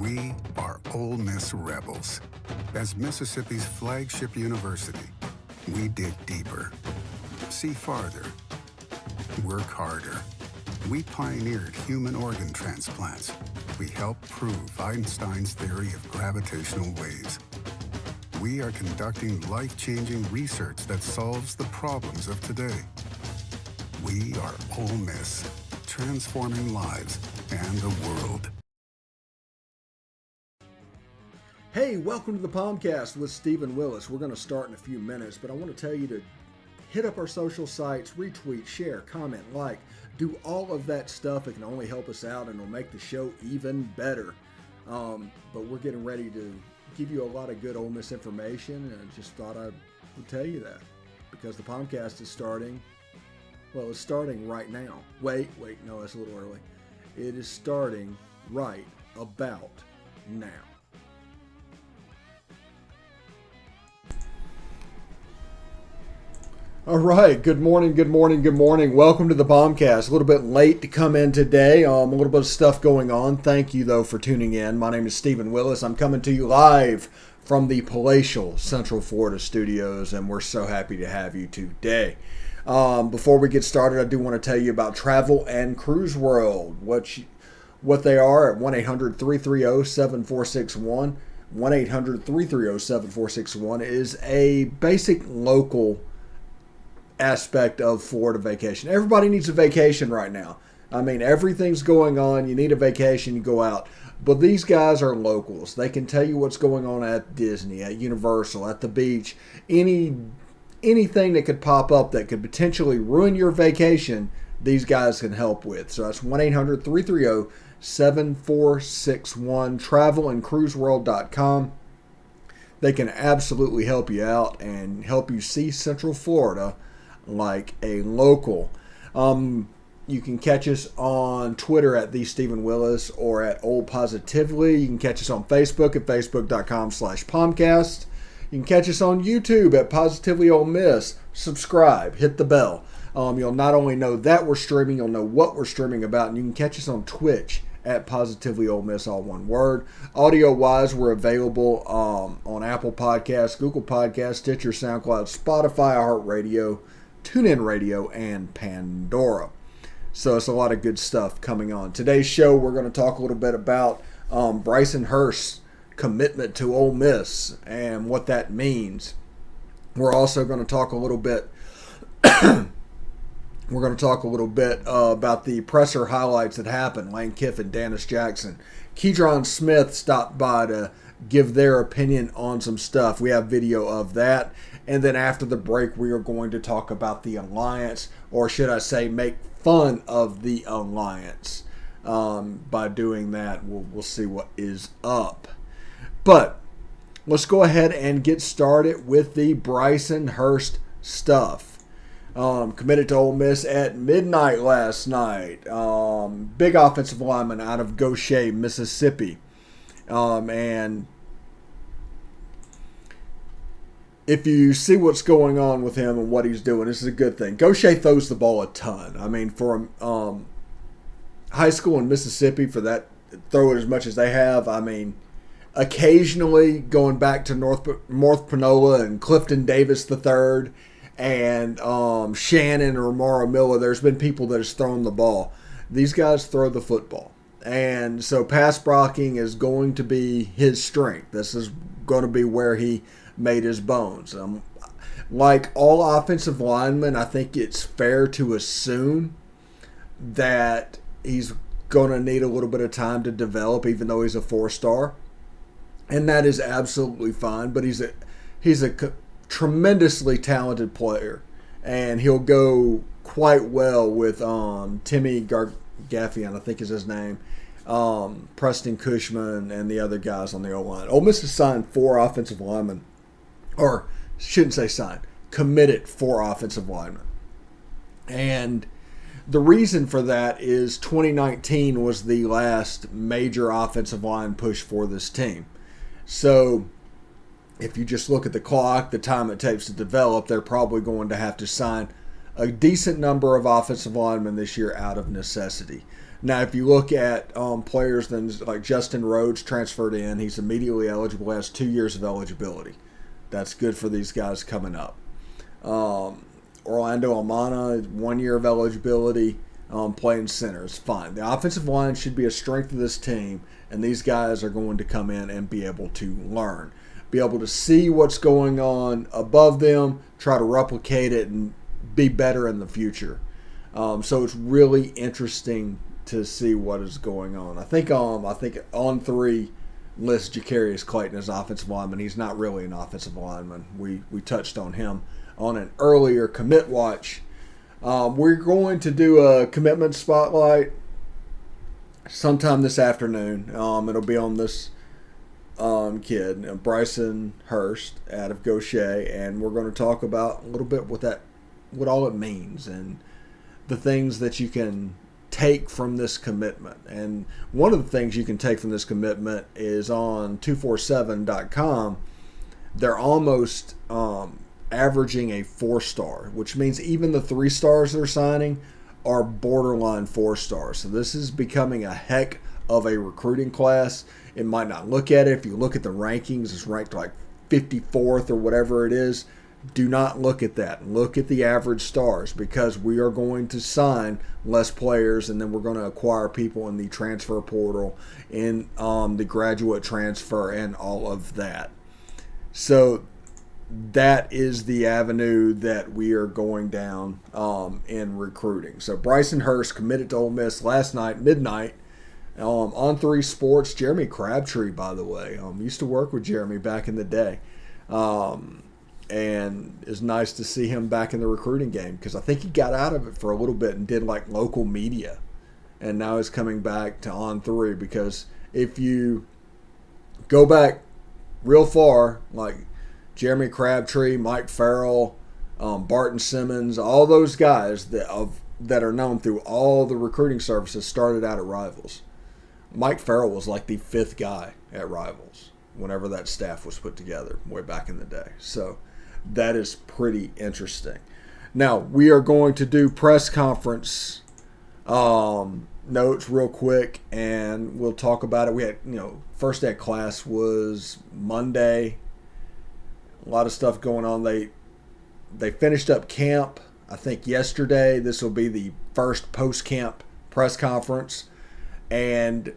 We are Ole Miss Rebels. As Mississippi's flagship university, we dig deeper, see farther, work harder. We pioneered human organ transplants. We helped prove Einstein's theory of gravitational waves. We are conducting life-changing research that solves the problems of today. We are Ole Miss, transforming lives and the world. Hey, welcome to the POMcast with Stephen Willis. We're going to start in a few minutes, but I want to tell you to hit up our social sites, retweet, share, comment, like, do all of that stuff. It can only help us out and it'll make the show even better. But we're getting ready to give you a lot of good Ole Miss information, and I just thought I would tell you that because the POMcast is starting. Well, it's starting right now. Wait, no, that's a little early. It is starting right about now. All right, good morning. Welcome to the POMcast. A little bit late to come in today. A little bit of stuff going on. Thank you, though, for tuning in. My name is Stephen Willis. I'm coming to you live from the palatial Central Florida studios, and we're so happy to have you today. Before we get started, I do want to tell you about Travel and Cruise World, what they are at 1-800-330-7461. 1-800-330-7461 is a basic local aspect of Florida vacation. Everybody needs a vacation right now. I mean, everything's going on. You need a vacation, you go out. But these guys are locals. They can tell you what's going on at Disney, at Universal, at the beach, anything that could pop up that could potentially ruin your vacation, these guys can help with. So that's 1-800-330-7461, travelandcruiseworld.com. They can absolutely help you out and help you see Central Florida like a local. You can catch us on Twitter at the Stephen Willis or at Old Positively. You can catch us on Facebook at facebook.com/POMcast. You can catch us on YouTube at Positively Ole Miss. Subscribe, hit the bell. You'll not only know that we're streaming, you'll know what we're streaming about, and you can catch us on Twitch at Positively Ole Miss, all one word. Audio-wise, we're available on Apple Podcasts, Google Podcasts, Stitcher, SoundCloud, Spotify, iHeartRadio, TuneIn Radio, and Pandora. So it's a lot of good stuff coming on. Today's show, we're going to talk a little bit about Bryson Hurst's commitment to Ole Miss and what that means. We're also going to talk a little bit about the presser highlights that happened. Lane Kiffin, Dannis Jackson, Keidron Smith stopped by to give their opinion on some stuff. We have video of that. And then after the break, we are going to talk about the Alliance, or should I say make fun of the Alliance. By doing that, we'll see what is up. But let's go ahead and get started with the Bryson Hurst stuff. Committed to Ole Miss at midnight last night. Big offensive lineman out of Gautier, Mississippi. And if you see what's going on with him and what he's doing, this is a good thing. Gautier throws the ball a ton. I mean, for high school in Mississippi, for that, throw it as much as they have, I mean, occasionally going back to North Panola and Clifton Davis III and Shannon or Mara Miller, there's been people that has thrown the ball. These guys throw the football. And so pass blocking is going to be his strength. This is going to be where he made his bones. Like all offensive linemen, I think it's fair to assume that he's going to need a little bit of time to develop, even though he's a 4-star. And that is absolutely fine, but he's a tremendously talented player, and he'll go quite well with Timmy Gargaffian, I think is his name, Preston Cushman, and the other guys on the O-line. Ole Miss has signed 4 offensive linemen, or shouldn't say signed, committed 4 offensive linemen. And the reason for that is 2019 was the last major offensive line push for this team. So if you just look at the clock, the time it takes to develop, they're probably going to have to sign a decent number of offensive linemen this year out of necessity. Now, if you look at players then like Justin Rhodes transferred in, he's immediately eligible, has 2 years of eligibility. That's good for these guys coming up. Orlando Almana, 1 year of eligibility, playing center is fine. The offensive line should be a strength of this team, and these guys are going to come in and be able to learn, be able to see what's going on above them, try to replicate it, and be better in the future. So it's really interesting to see what is going on. I think on 3 lists Jacarius Clayton as offensive lineman. He's not really an offensive lineman. We touched on him on an earlier commit watch. We're going to do a commitment spotlight sometime this afternoon. It'll be on this kid, Bryson Hurst out of Gautier, and we're going to talk about a little bit what all it means and the things that you can take from this commitment. And one of the things you can take from this commitment is on 247.com. They're almost averaging a 4-star, which means even the 3 stars they're signing are borderline 4 stars. So this is becoming a heck of a recruiting class. It might not look at it. If you look at the rankings, it's ranked like 54th or whatever it is. Do not look at that. Look at the average stars, because we are going to sign less players, and then we're going to acquire people in the transfer portal, in the graduate transfer, and all of that. So that is the avenue that we are going down in recruiting. So Bryson Hurst committed to Ole Miss last night, midnight, on 3 Sports. Jeremy Crabtree, by the way, used to work with Jeremy back in the day. And it's nice to see him back in the recruiting game, because I think he got out of it for a little bit and did like local media. And now he's coming back to On 3, because if you go back real far, like Jeremy Crabtree, Mike Farrell, Barton Simmons, all those guys that are known through all the recruiting services started out at Rivals. Mike Farrell was like the 5th guy at Rivals whenever that staff was put together way back in the day. So that is pretty interesting. Now, we are going to do press conference notes real quick, and we'll talk about it. We had, first day of class was Monday. A lot of stuff going on. They finished up camp, I think, yesterday. This will be the first post-camp press conference. And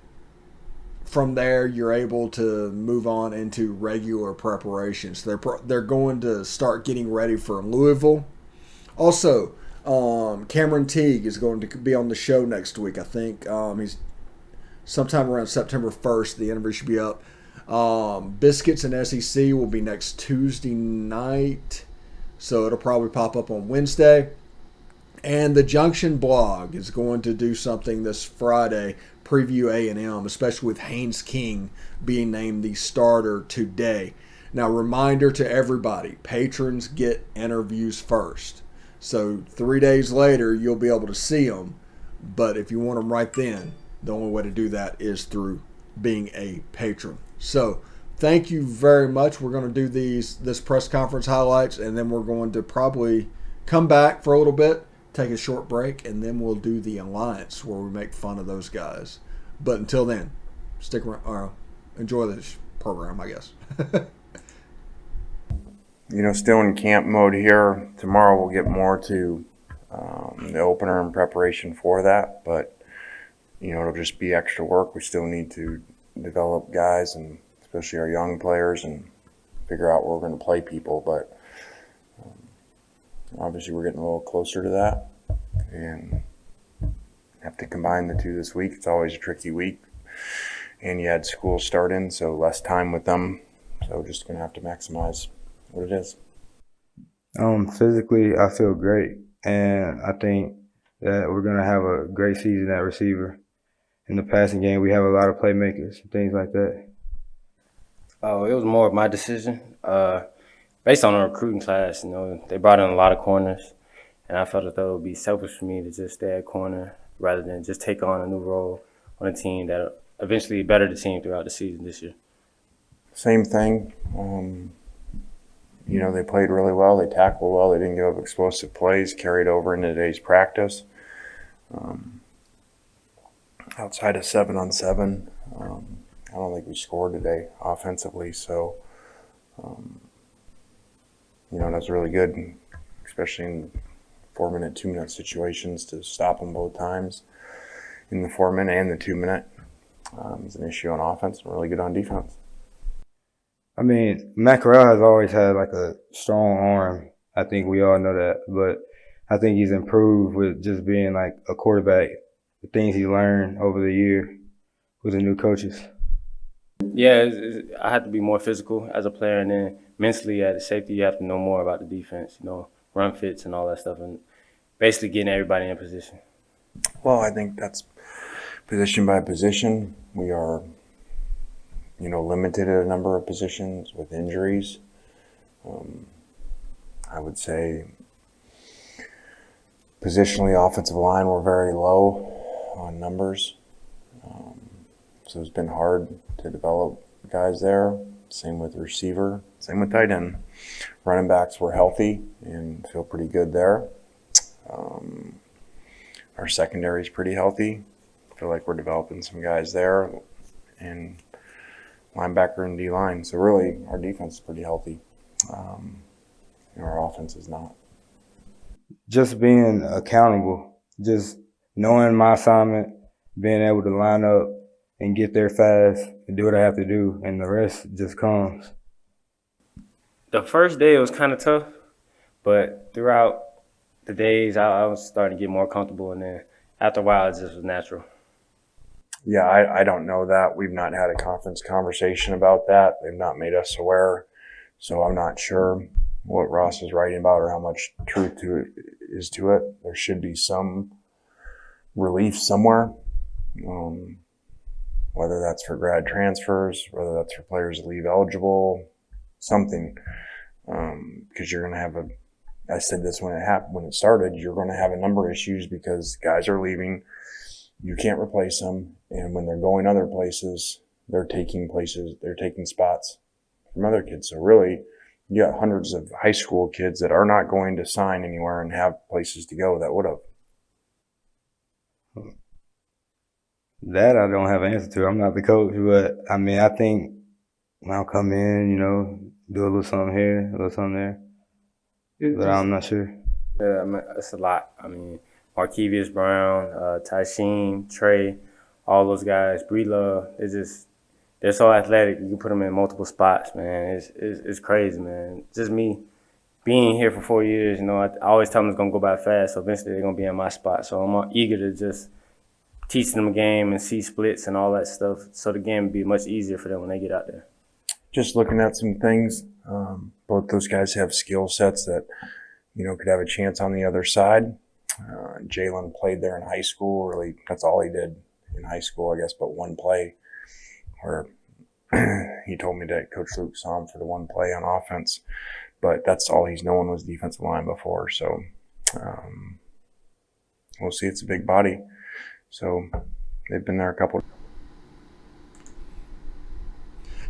from there, you're able to move on into regular preparations. They're going to start getting ready for Louisville. Also, Cameron Teague is going to be on the show next week. I think he's sometime around September 1st. The interview should be up. Biscuits and SEC will be next Tuesday night, so it'll probably pop up on Wednesday. And the Junction blog is going to do something this Friday, preview A&M, especially with Haynes King being named the starter today. Now, reminder to everybody, patrons get interviews first. So 3 days later, you'll be able to see them. But if you want them right then, the only way to do that is through being a patron. So thank you very much. We're going to do this press conference highlights, and then we're going to probably come back for a little bit, take a short break, and then we'll do the Alliance where we make fun of those guys. But until then, stick around, or enjoy this program, I guess. Still in camp mode here. Tomorrow we'll get more to the opener and preparation for that, but it'll just be extra work. We still need to develop guys, and especially our young players, and figure out where we're going to play people. But obviously we're getting a little closer to that, and have to combine the two this week. It's always a tricky week, and you had school starting, so less time with them. So just going to have to maximize what it is. Physically, I feel great, and I think that we're going to have a great season at receiver. In the passing game, we have a lot of playmakers and things like that. Oh, it was more of my decision. Based on the recruiting class, they brought in a lot of corners, and I felt that it would be selfish for me to just stay at corner rather than just take on a new role on a team that eventually bettered the team throughout the season this year. Same thing. they played really well. They tackled well. They didn't give up explosive plays, carried over into today's practice. Outside of 7-on-7, I don't think we scored today offensively. So, that's really good, especially in 4-minute, 2-minute situations to stop them both times in the 4-minute and the 2-minute. Is an issue on offense and really good on defense. I mean, Matt Corral has always had like a strong arm. I think we all know that, but I think he's improved with just being like a quarterback. The things he learned over the year with the new coaches. Yeah, I have to be more physical as a player, and then mentally at the safety, you have to know more about the defense, run fits and all that stuff, and basically getting everybody in position. Well, I think that's position by position. We are, limited at a number of positions with injuries. I would say positionally, offensive line, we're very low on numbers. So it's been hard to develop guys there. Same with receiver, same with tight end. Running backs were healthy and feel pretty good there. Our secondary is pretty healthy. Feel like we're developing some guys there, and linebacker and D-line. So really, our defense is pretty healthy. Our offense is not. Just being accountable, just knowing my assignment, being able to line up and get there fast and do what I have to do, and the rest just comes. The first day it was kind of tough, but throughout the days I was starting to get more comfortable, and then after a while it just was natural. Yeah, I don't know that. We've not had a conference conversation about that. They've not made us aware, so I'm not sure what Ross is writing about or how much truth is to it. There should be some relief somewhere, whether that's for grad transfers, whether that's for players to leave eligible, something, because you're going to have I said this when it started, you're going to have a number of issues because guys are leaving. You can't replace them. And when they're going other places, they're taking spots from other kids. So really, you got hundreds of high school kids that are not going to sign anywhere and have places to go that would have. That I don't have an answer to. I'm not the coach, but I mean, I think I'll come in, do a little something here, a little something there. But I'm not sure. Yeah, I mean, it's a lot. I mean, Markevius Brown, Tysheen, Trey, all those guys, Breedlove, they're so athletic. You can put them in multiple spots, man. It's crazy, man. Just me being here for 4 years, I always tell them it's going to go by fast, so eventually they're going to be in my spot. So I'm eager to just teach them a game and see splits and all that stuff, so the game will be much easier for them when they get out there. Just looking at some things, both those guys have skill sets that, could have a chance on the other side. Jalen played there in high school. Really, that's all he did in high school, I guess, but one play where he told me that Coach Luke saw him for the one play on offense, but that's all he's known was defensive line before. So we'll see. It's a big body. So they've been there a couple.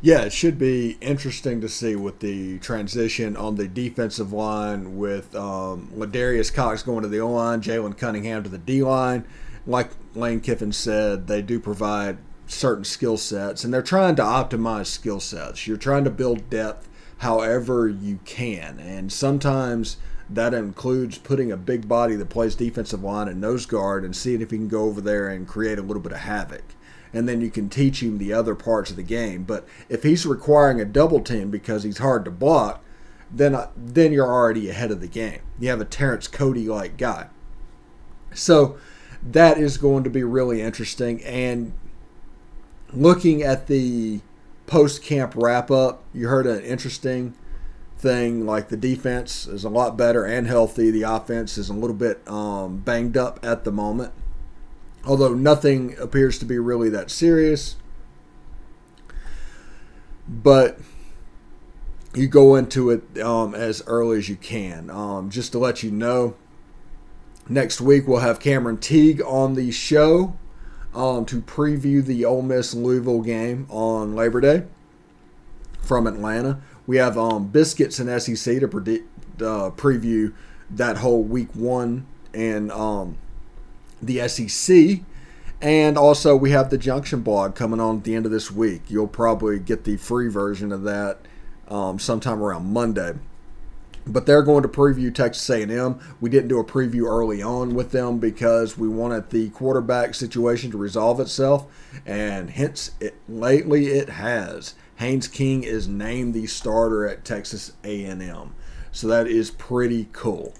Yeah, it should be interesting to see with the transition on the defensive line with Ladarius Cox going to the O-line, Jalen Cunningham to the D-line. Like Lane Kiffin said, they do provide certain skill sets, and they're trying to optimize skill sets. You're trying to build depth however you can, and sometimes that includes putting a big body that plays defensive line and nose guard and seeing if he can go over there and create a little bit of havoc. And then you can teach him the other parts of the game. But if he's requiring a double team because he's hard to block, then you're already ahead of the game. You have a Terrence Cody-like guy. So that is going to be really interesting. And looking at the post-camp wrap-up, you heard an interesting thing, like the defense is a lot better and healthy. The offense is a little bit banged up at the moment, although nothing appears to be really that serious. But you go into it as early as you can. Just to let you know, next week we'll have Cameron Teague on the show to preview the Ole Miss Louisville game on Labor Day from Atlanta. We have Biscuits and SEC to preview that whole week 1 and the SEC. And also we have the Junction blog coming on at the end of this week. You'll probably get the free version of that sometime around Monday. But they're going to preview Texas A&M. We didn't do a preview early on with them because we wanted the quarterback situation to resolve itself, and hence lately it has. Haynes King is named the starter at Texas A&M. So that is pretty cool.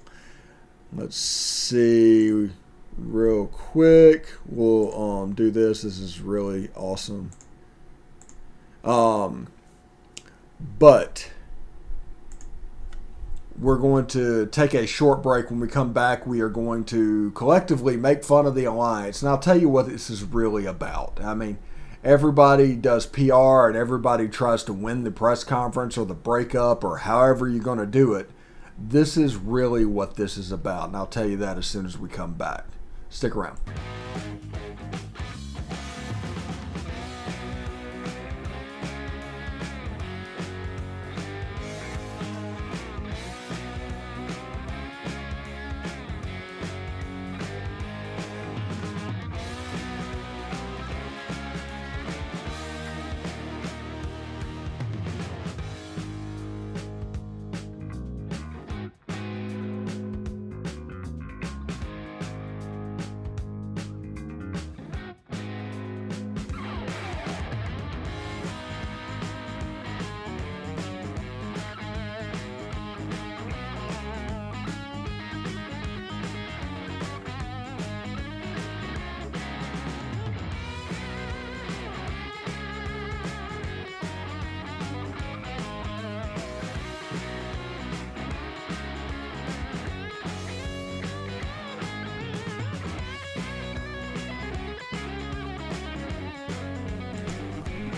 Let's see real quick. We'll do this. This is really awesome. But we're going to take a short break. When we come back, we are going to collectively make fun of the Alliance. And I'll tell you what this is really about. I mean, everybody does PR and everybody tries to win the press conference or the breakup or however you're going to do it. This is really what this is about. And I'll tell you that as soon as we come back. Stick around.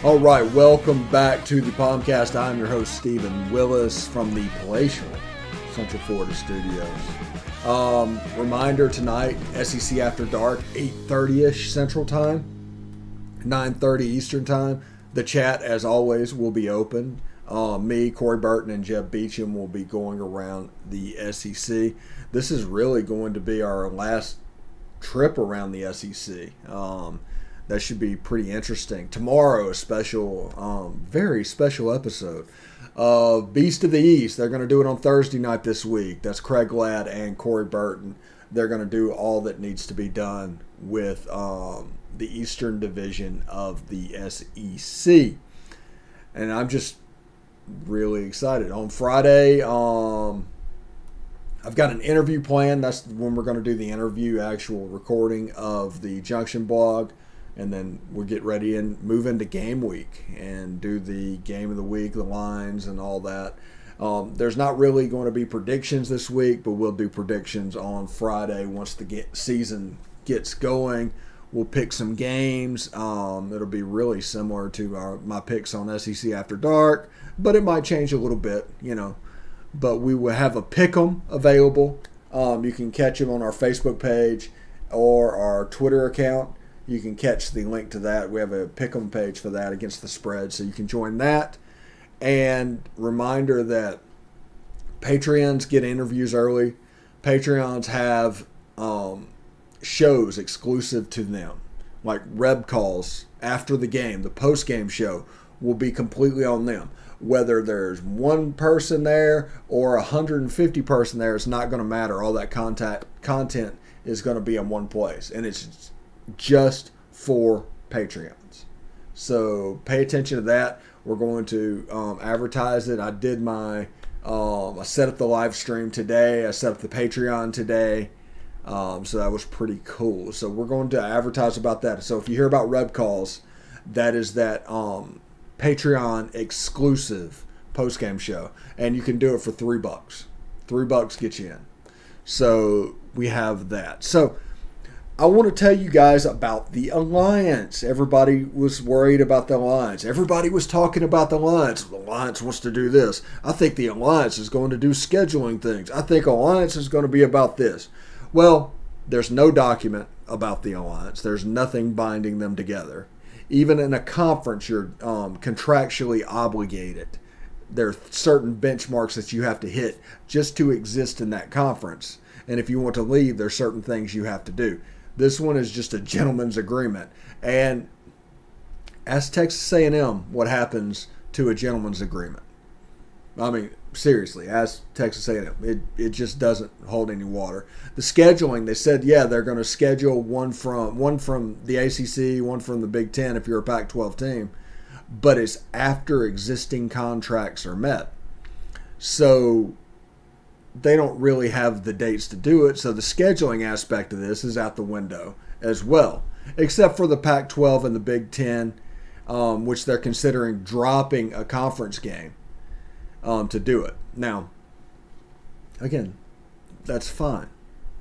All right, welcome back to the POMcast. I'm your host, Stephen Willis from the palatial Central Florida studios. Reminder tonight, SEC After Dark, 8:30ish Central Time, 9:30 Eastern Time. The chat, as always, will be open. Me, Corey Burton, and Jeb Beecham will be going around the SEC. This is really going to be our last trip around the SEC. That should be pretty interesting. Tomorrow, a special, very special episode of Beast of the East. They're going to do it on Thursday night this week. That's Craig Ladd and Corey Burton. They're going to do all that needs to be done with the Eastern Division of the SEC. And I'm just really excited. On Friday, I've got an interview planned. That's when we're going to do the interview, actual recording of the Junction blog. And then we'll get ready and move into game week and do the game of the week, the lines, and all that. There's not really going to be predictions this week, but we'll do predictions on Friday once the season gets going. We'll pick some games. It'll be really similar to my picks on SEC After Dark, but it might change a little bit, you know. But we will have a pick'em available. You can catch them on our Facebook page or our Twitter account. You can catch the link to that. We have a pick'em page for that against the spread, so you can join that. And reminder that Patreons get interviews early. Patreons have shows exclusive to them, like Reb calls after the game. The post-game show will be completely on them. Whether there's one person there or 150 person there, it's not going to matter. All that content is going to be in one place, and it's just for Patreons. So pay attention to that. We're going to advertise it. I did I set up the live stream today. I set up the Patreon today. So that was pretty cool. So we're going to advertise about that. So if you hear about Reb Calls, that is that Patreon exclusive post-game show. And you can do it for $3. $3 gets you in. So we have that. So I want to tell you guys about the Alliance. Everybody was worried about the Alliance. Everybody was talking about the Alliance. The Alliance wants to do this. I think the Alliance is going to do scheduling things. I think Alliance is going to be about this. Well, there's no document about the Alliance. There's nothing binding them together. Even in a conference, you're contractually obligated There are certain benchmarks that you have to hit just to exist in that conference. And if you want to leave, there's certain things you have to do. This one is just a gentleman's agreement. And ask Texas A&M what happens to a gentleman's agreement. I mean, seriously, ask Texas A&M. It just doesn't hold any water. The scheduling, they said, yeah, they're going to schedule one from the ACC, one from the Big Ten if you're a Pac-12 team, but it's after existing contracts are met. So they don't really have the dates to do it, so the scheduling aspect of this is out the window as well, except for the Pac-12 and the Big Ten, which they're considering dropping a conference game to do it. Now, again, that's fine.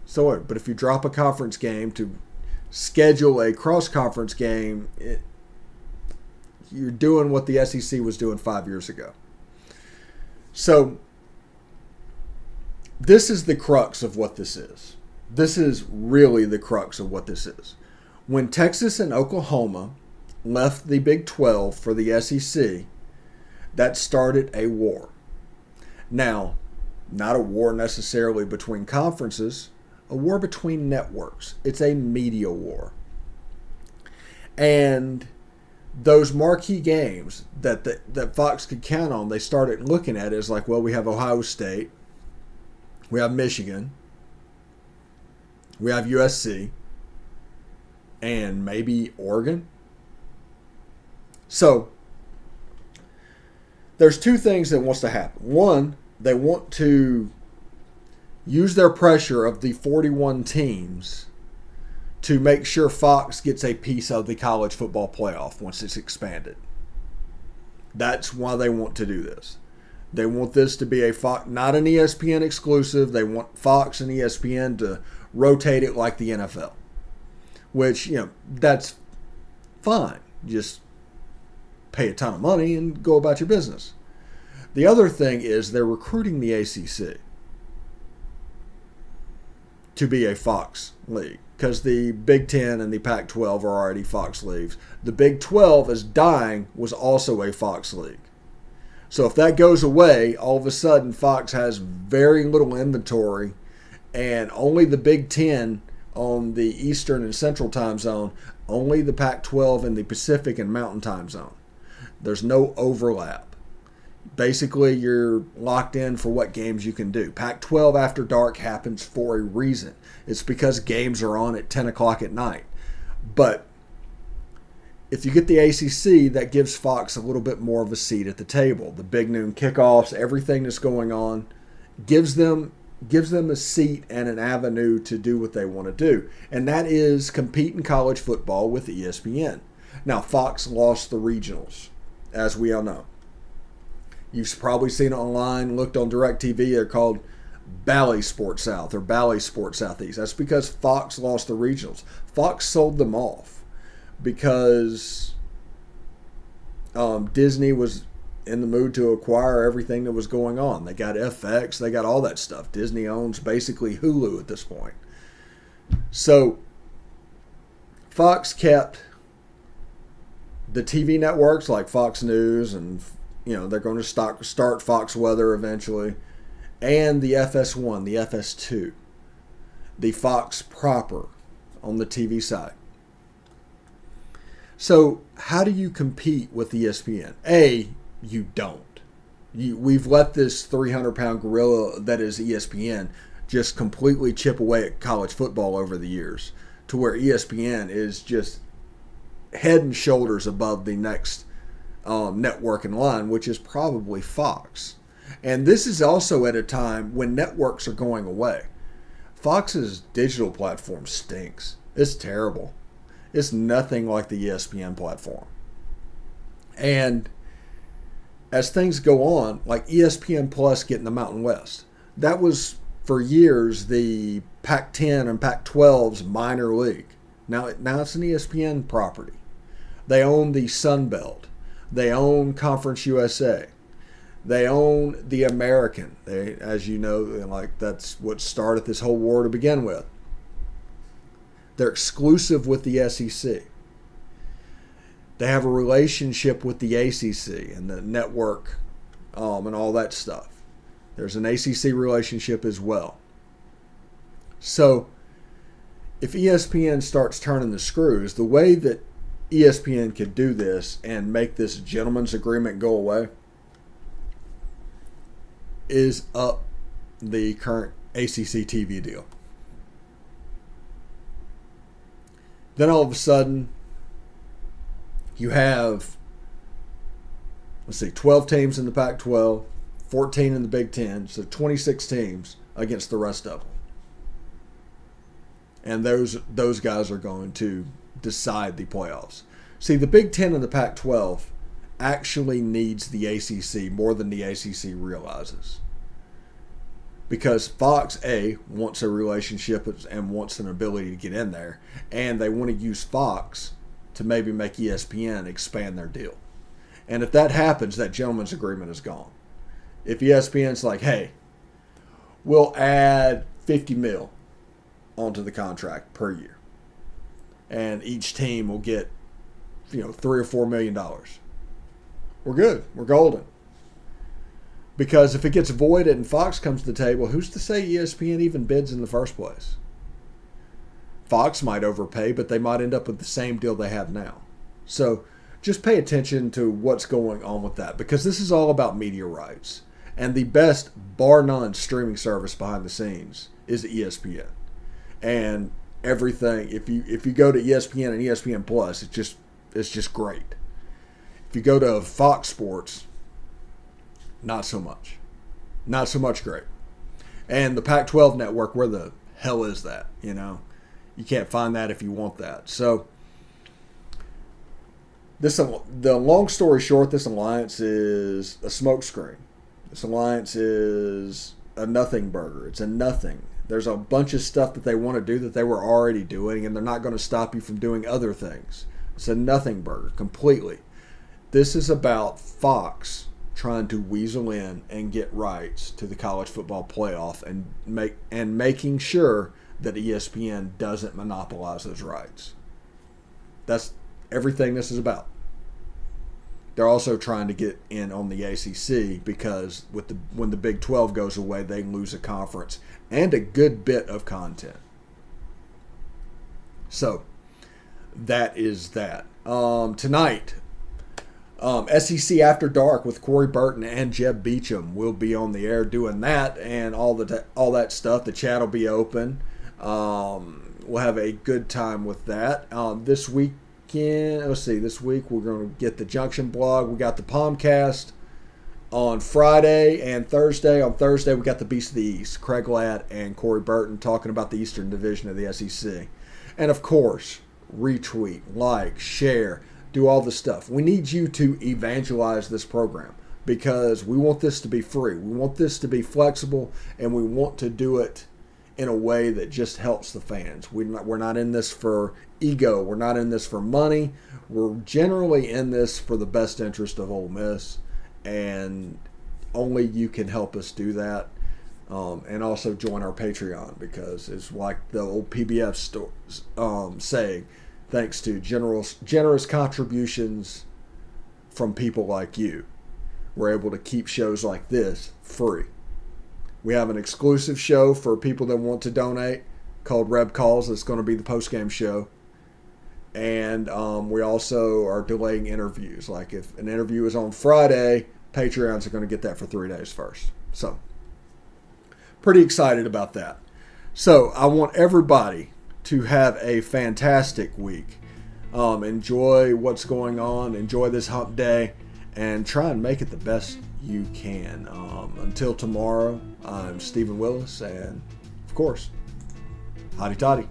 So what? But if you drop a conference game to schedule a cross-conference game, you're doing what the SEC was doing 5 years ago. So this is the crux of what this is. This is really the crux of what this is. When Texas and Oklahoma left the Big 12 for the SEC, that started a war. Now, not a war necessarily between conferences, a war between networks. It's a media war. And those marquee games that Fox could count on, they started looking at it as like, well, we have Ohio State, we have Michigan, we have USC, and maybe Oregon. So there's two things that wants to happen. One, they want to use their pressure of the 41 teams to make sure Fox gets a piece of the college football playoff once it's expanded. That's why they want to do this. They want this to be a Fox, not an ESPN exclusive. They want Fox and ESPN to rotate it like the NFL, which, that's fine. Just pay a ton of money and go about your business. The other thing is they're recruiting the ACC to be a Fox league because the Big Ten and the Pac-12 are already Fox leagues. The Big 12 is dying, was also a Fox league. So if that goes away, all of a sudden Fox has very little inventory, and only the Big Ten on the Eastern and Central time zone, only the Pac-12 in the Pacific and Mountain time zone. There's no overlap. Basically, you're locked in for what games you can do. Pac-12 After Dark happens for a reason. It's because games are on at 10 o'clock at night. But if you get the ACC, that gives Fox a little bit more of a seat at the table. The big noon kickoffs, everything that's going on, gives them a seat and an avenue to do what they want to do. And that is compete in college football with ESPN. Now, Fox lost the regionals, as we all know. You've probably seen it online, looked on DirecTV. They're called Bally Sports South or Bally Sports Southeast. That's because Fox lost the regionals. Fox sold them off because Disney was in the mood to acquire everything that was going on. They got FX, they got all that stuff. Disney owns basically Hulu at this point. So Fox kept the TV networks like Fox News, and they're going to start Fox Weather eventually, and the FS1, the FS2, the Fox proper on the TV side. So how do you compete with ESPN? You don't. We've let this 300-pound gorilla that is ESPN just completely chip away at college football over the years, to where ESPN is just head and shoulders above the next network in line, which is probably Fox. And this is also at a time when networks are going away. Fox's digital platform stinks. It's terrible. It's nothing like the ESPN platform. And as things go on, like ESPN Plus getting the Mountain West, that was for years the Pac-10 and Pac-12's minor league. Now it's an ESPN property. They own the Sun Belt. They own Conference USA. They own the American. As you know, that's what started this whole war to begin with. They're exclusive with the SEC. They have a relationship with the ACC and the network and all that stuff. There's an ACC relationship as well. So if ESPN starts turning the screws, the way that ESPN could do this and make this gentleman's agreement go away is up the current ACC TV deal. Then all of a sudden, you have, 12 teams in the Pac-12, 14 in the Big Ten, so 26 teams against the rest of them. And those guys are going to decide the playoffs. See, the Big Ten and the Pac-12 actually needs the ACC more than the ACC realizes. Because Fox, A, wants a relationship and wants an ability to get in there, and they want to use Fox to maybe make ESPN expand their deal. And if that happens, that gentleman's agreement is gone. If ESPN's like, hey, we'll add $50 million onto the contract per year, and each team will get, $3 or $4 million. We're good. We're golden. Because if it gets voided and Fox comes to the table, who's to say ESPN even bids in the first place? Fox might overpay, but they might end up with the same deal they have now. So just pay attention to what's going on with that, because this is all about media rights. And the best, bar none, streaming service behind the scenes is ESPN. And everything, if you go to ESPN and ESPN Plus, it's just great. If you go to Fox Sports, not so much. Not so much great. And the Pac-12 network, where the hell is that? You can't find that if you want that. So the long story short, this alliance is a smokescreen. This alliance is a nothing burger. It's a nothing. There's a bunch of stuff that they want to do that they were already doing, and they're not going to stop you from doing other things. It's a nothing burger completely. This is about Fox trying to weasel in and get rights to the college football playoff and making sure that ESPN doesn't monopolize those rights. That's everything this is about. They're also trying to get in on the ACC because when the Big 12 goes away, they lose a conference and a good bit of content. So that is that. Tonight, SEC After Dark with Corey Burton and Jeb Beecham will be on the air doing that and all that stuff. The chat will be open. We'll have a good time with that. This weekend, this week we're going to get the Junction blog. We got the POMcast on Friday and Thursday. On Thursday, we got the Beast of the East, Craig Ladd and Corey Burton talking about the Eastern Division of the SEC. And of course, retweet, like, share, do all the stuff. We need you to evangelize this program because we want this to be free. We want this to be flexible, and we want to do it in a way that just helps the fans. We're not in this for ego. We're not in this for money. We're generally in this for the best interest of Ole Miss, and only you can help us do that. And also join our Patreon because it's like the old PBF saying, thanks to generous contributions from people like you, we're able to keep shows like this free. We have an exclusive show for people that want to donate called Reb Calls. It's going to be the post-game show. And we also are delaying interviews. Like if an interview is on Friday, Patreons are going to get that for 3 days first. So, pretty excited about that. So, I want everybody to have a fantastic week. Enjoy what's going on. Enjoy this hump day. And try and make it the best you can. Until tomorrow, I'm Stephen Willis. And, of course, hotty toddy.